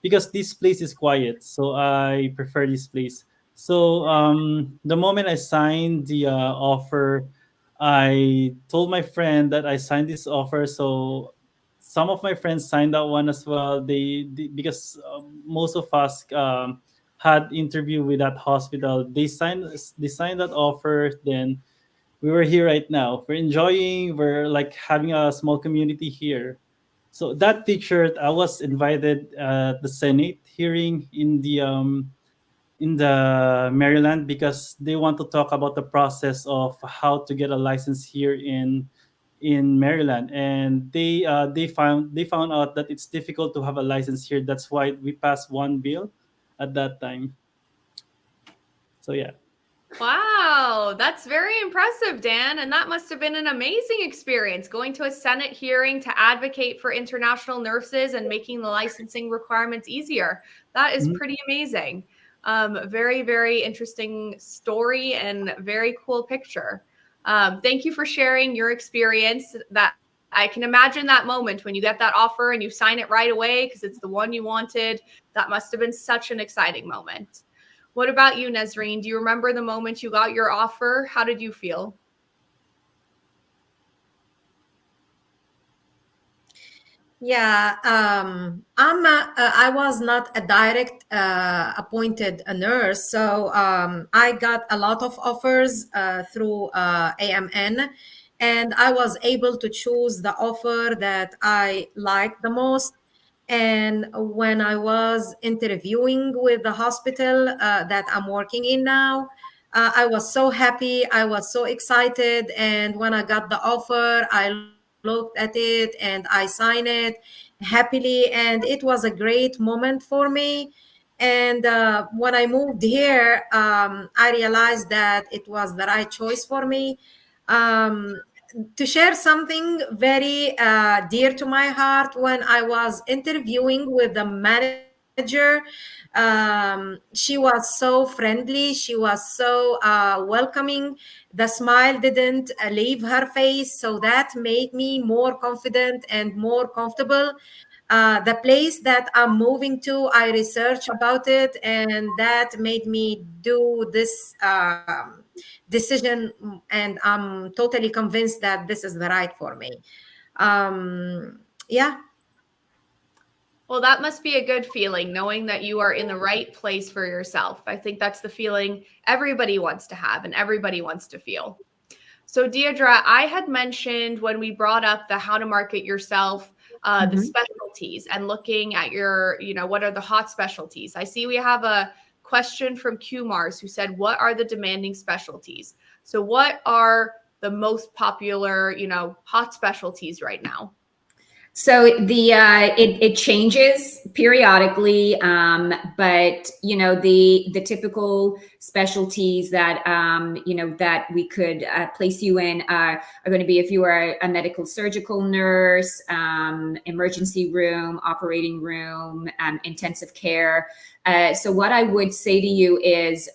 because this place is quiet, so I prefer this place. So the moment I signed the offer, I told my friend that I signed this offer. So some of my friends signed that one as well. They because most of us had interview with that hospital. They signed that offer. Then we were here right now. We're enjoying. We're like having a small community here. So that picture, I was invited at the Senate hearing in the Maryland because they want to talk about the process of how to get a license here in Maryland, and they found out that it's difficult to have a license here. That's why we passed one bill at that time. So yeah. Wow, that's very impressive, Dan. And that must have been an amazing experience going to a Senate hearing to advocate for international nurses and making the licensing requirements easier. That is Mhm. pretty amazing. Very, very interesting story and very cool picture. Thank you for sharing your experience. That I can imagine that moment when you get that offer and you sign it right away because it's the one you wanted. That must have been such an exciting moment. What about you, Nazreen? Do you remember the moment you got your offer? How did you feel? Yeah, I was not a direct appointed a nurse, so I got a lot of offers through AMN, and I was able to choose the offer that I liked the most. And when I was interviewing with the hospital that I'm working in now, I was so happy. I was so excited. And when I got the offer, I looked at it and I signed it happily. And it was a great moment for me. And when I moved here, I realized that it was the right choice for me. Um, to share something very dear to my heart, when I was interviewing with the manager manager. She was so friendly. She was so welcoming. The smile didn't leave her face. So that made me more confident and more comfortable. The place that I'm moving to, I researched about it, and that made me do this decision. And I'm totally convinced that this is the right for me. Yeah. Well, that must be a good feeling knowing that you are in the right place for yourself. I think that's the feeling everybody wants to have and everybody wants to feel. So, Deirdre, I had mentioned when we brought up the how to market yourself, the Mhm. specialties and looking at your, what are the hot specialties? I see we have a question from Q Mars who said, what are the demanding specialties? So, what are the most popular, hot specialties right now? So it changes periodically, but the typical specialties that that we could place you in are going to be if you are a medical surgical nurse, emergency room, operating room, intensive care. So what I would say to you is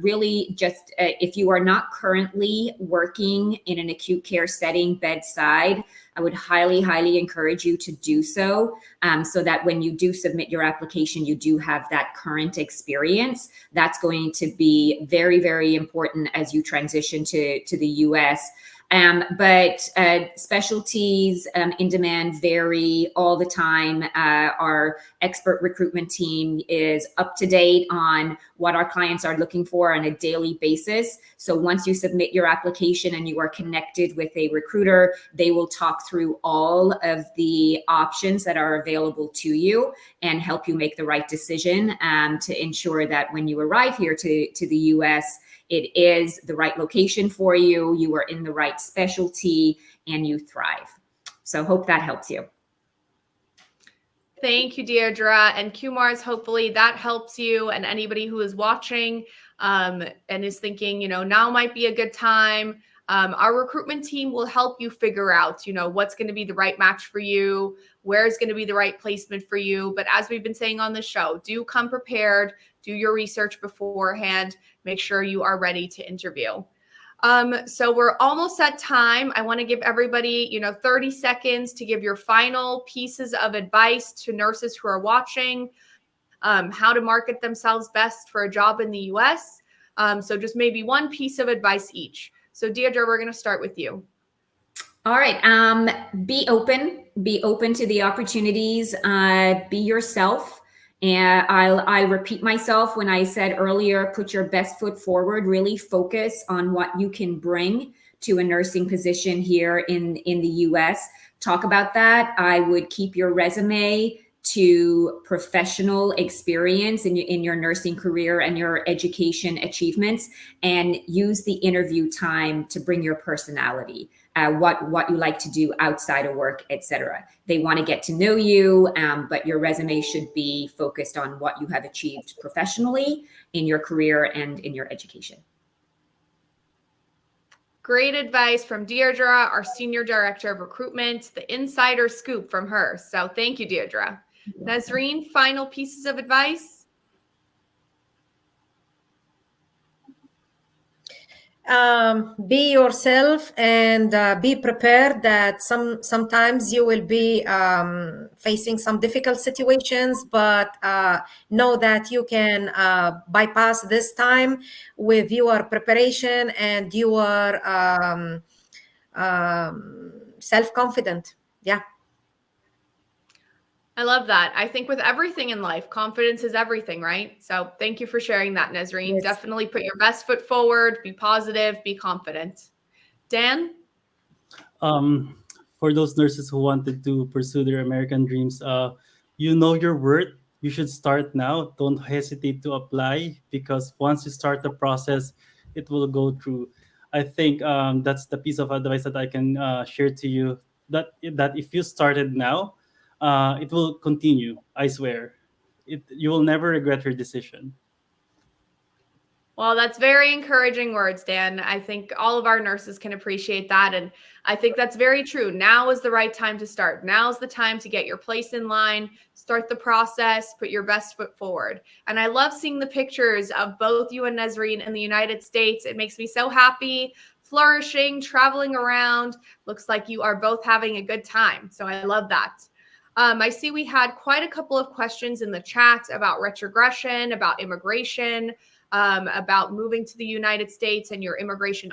really just if you are not currently working in an acute care setting bedside, I would highly, highly encourage you to do so that when you do submit your application, you do have that current experience. That's going to be very, very important as you transition to the US. But specialties in demand vary all the time. Our expert recruitment team is up to date on what our clients are looking for on a daily basis. So once you submit your application and you are connected with a recruiter, they will talk through all of the options that are available to you and help you make the right decision to ensure that when you arrive here to the US, it is the right location for you, you are in the right specialty, and you thrive. So hope that helps you. Thank you, Deirdre. And QMars, hopefully that helps you and anybody who is watching and is thinking, now might be a good time. Our recruitment team will help you figure out, what's going to be the right match for you, where's going to be the right placement for you. But as we've been saying on the show, do come prepared, do your research beforehand, make sure you are ready to interview. So we're almost at time. I want to give everybody, 30 seconds to give your final pieces of advice to nurses who are watching, how to market themselves best for a job in the US. So just maybe one piece of advice each. So Deirdre, we're going to start with you. All right. Be open to the opportunities, be yourself. And I'll repeat myself when I said earlier, put your best foot forward, really focus on what you can bring to a nursing position here in the US. Talk about that. I would keep your resume to professional experience in your nursing career and your education achievements, and use the interview time to bring your personality, what you like to do outside of work, etc. They want to get to know you, but your resume should be focused on what you have achieved professionally in your career and in your education. Great advice from Deirdre, our Senior Director of Recruitment, the insider scoop from her. So thank you, Deirdre. Nazreen, final pieces of advice? Be yourself and be prepared that sometimes you will be facing some difficult situations, but know that you can bypass this time with your preparation and your self-confident. Yeah. I love that. I think with everything in life, confidence is everything, right? So thank you for sharing that, Nazreen. Yes. Definitely put your best foot forward, be positive, be confident. Dan? Um, for those nurses who wanted to pursue their American dreams, you know your worth. You should start now. Don't hesitate to apply, because once you start the process, it will go through. I think that's the piece of advice that I can share to you. That if you started now, it will continue. I swear, you will never regret your decision. Well, that's very encouraging words, Dan. I think all of our nurses can appreciate that. And I think that's very true. Now is the right time to start. Now is the time to get your place in line, start the process, put your best foot forward. And I love seeing the pictures of both you and Nazreen in the United States. It makes me so happy, flourishing, traveling around. Looks like you are both having a good time. So I love that. I see we had quite a couple of questions in the chat about retrogression, about immigration, about moving to the United States and your immigration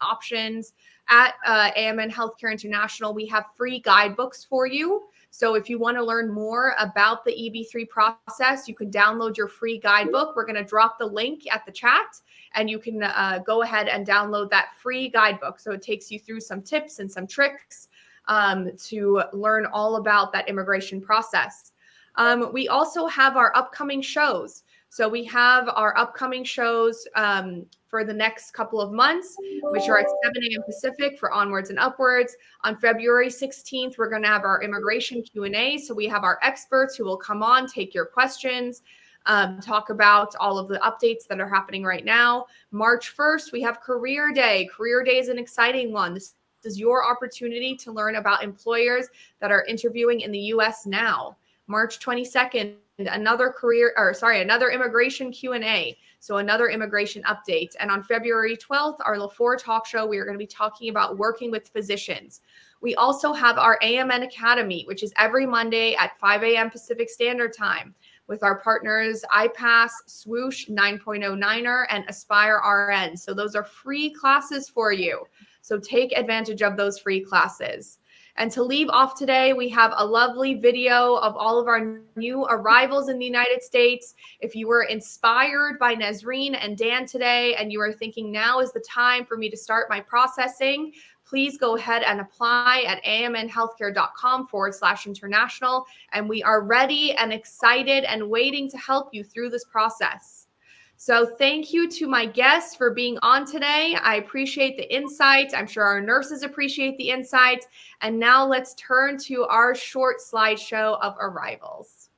options. At AMN Healthcare International, we have free guidebooks for you. So if you want to learn more about the EB3 process, you can download your free guidebook. We're going to drop the link at the chat, and you can go ahead and download that free guidebook. So it takes you through some tips and some tricks to learn all about that immigration process. We also have our upcoming shows. So we have our upcoming shows for the next couple of months, which are at 7 a.m. Pacific for Onwards and Upwards. On February 16th, we're going to have our immigration Q&A. So we have our experts who will come on, take your questions, talk about all of the updates that are happening right now. March 1st, we have Career Day. Career Day is an exciting one. This is your opportunity to learn about employers that are interviewing in the U.S. now. March 22nd, another immigration Q&A. So another immigration update. And on February 12th, our LaFour talk show, we are going to be talking about working with physicians. We also have our AMN Academy, which is every Monday at 5 a.m. Pacific Standard Time with our partners iPass, Swoosh, 9.09er, and Aspire RN. So those are free classes for you. So take advantage of those free classes. And to leave off today, we have a lovely video of all of our new arrivals in the United States. If you were inspired by Nazreen and Dan today, and you are thinking now is the time for me to start my processing, please go ahead and apply at amnhealthcare.com/international. And we are ready and excited and waiting to help you through this process. So thank you to my guests for being on today. I appreciate the insights. I'm sure our nurses appreciate the insights. And now let's turn to our short slideshow of arrivals.